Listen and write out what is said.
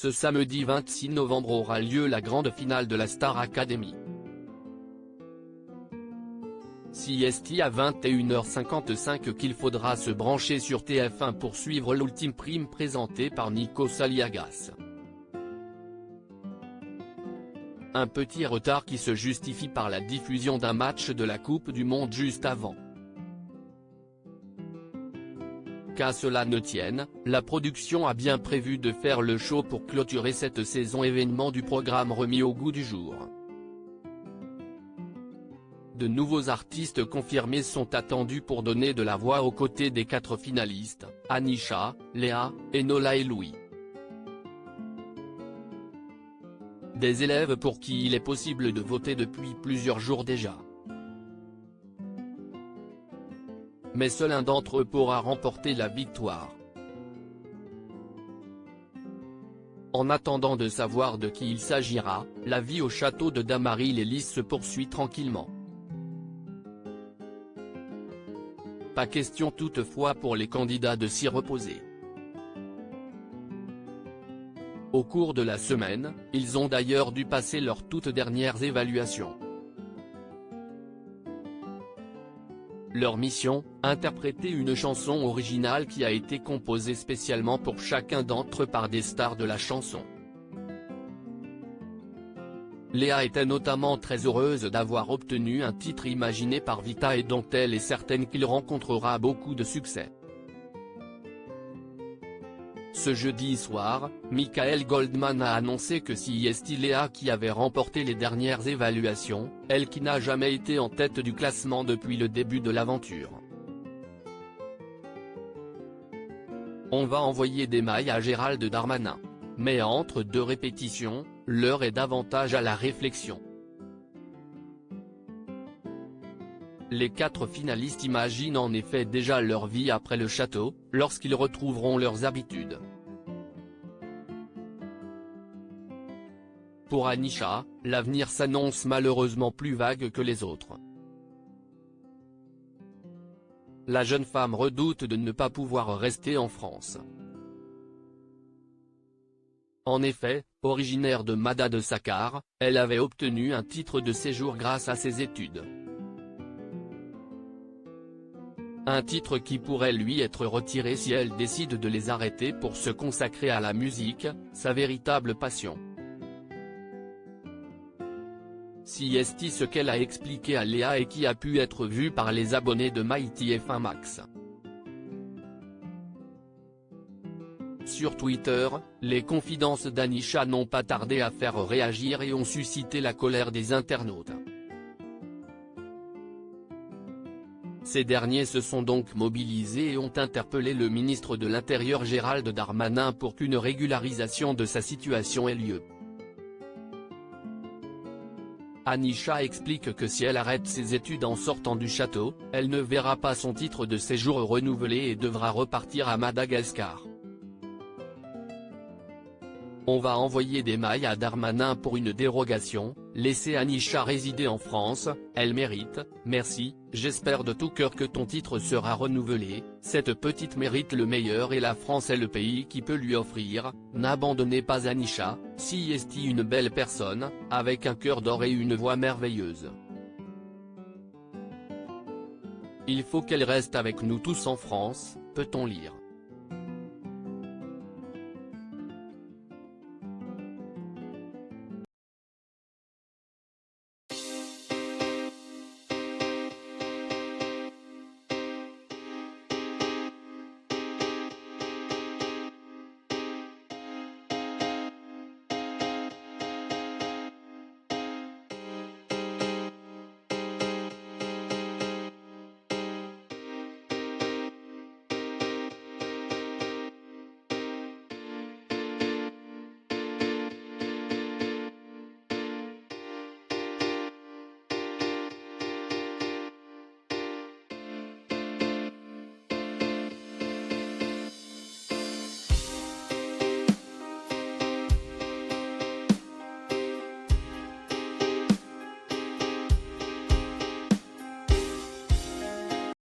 Ce samedi 26 novembre aura lieu la grande finale de la Star Academy. CST à 21h55 qu'il faudra se brancher sur TF1 pour suivre l'ultime prime présentée par Nikos Aliagas. Un petit retard qui se justifie par la diffusion d'un match de la Coupe du Monde juste avant. Qu'à cela ne tienne, la production a bien prévu de faire le show pour clôturer cette saison événement du programme remis au goût du jour. De nouveaux artistes confirmés sont attendus pour donner de la voix aux côtés des 4 finalistes, Anisha, Léa, Enola et Louis. Des élèves pour qui il est possible de voter depuis plusieurs jours déjà. Mais seul un d'entre eux pourra remporter la victoire. En attendant de savoir de qui il s'agira, la vie au château de Damary-les-Lys se poursuit tranquillement. Pas question toutefois pour les candidats de s'y reposer. Au cours de la semaine, ils ont d'ailleurs dû passer leurs toutes dernières évaluations. Leur mission, interpréter une chanson originale qui a été composée spécialement pour chacun d'entre eux par des stars de la chanson. Léa était notamment très heureuse d'avoir obtenu un titre imaginé par Vita et dont elle est certaine qu'il rencontrera beaucoup de succès. Ce jeudi soir, Michael Goldman a annoncé que si est Léa qui avait remporté les dernières évaluations, elle qui n'a jamais été en tête du classement depuis le début de l'aventure. On va envoyer des mailles à Gérald Darmanin. Mais entre 2 répétitions, l'heure est davantage à la réflexion. Les 4 finalistes imaginent en effet déjà leur vie après le château, lorsqu'ils retrouveront leurs habitudes. Pour Anisha, l'avenir s'annonce malheureusement plus vague que les autres. La jeune femme redoute de ne pas pouvoir rester en France. En effet, originaire de Madagascar, elle avait obtenu un titre de séjour grâce à ses études. Un titre qui pourrait lui être retiré si elle décide de les arrêter pour se consacrer à la musique, sa véritable passion. CST ce qu'elle a expliqué à Léa et qui a pu être vu par les abonnés de MyTF1 Max. Sur Twitter, les confidences d'Anisha n'ont pas tardé à faire réagir et ont suscité la colère des internautes. Ces derniers se sont donc mobilisés et ont interpellé le ministre de l'Intérieur Gérald Darmanin pour qu'une régularisation de sa situation ait lieu. Anisha explique que si elle arrête ses études en sortant du château, elle ne verra pas son titre de séjour renouvelé et devra repartir à Madagascar. On va envoyer des mailles à Darmanin pour une dérogation, laisser Anisha résider en France, elle mérite, merci, j'espère de tout cœur que ton titre sera renouvelé, cette petite mérite le meilleur et la France est le pays qui peut lui offrir, n'abandonnez pas Anisha, si est une belle personne, avec un cœur d'or et une voix merveilleuse. Il faut qu'elle reste avec nous tous en France, peut-on lire.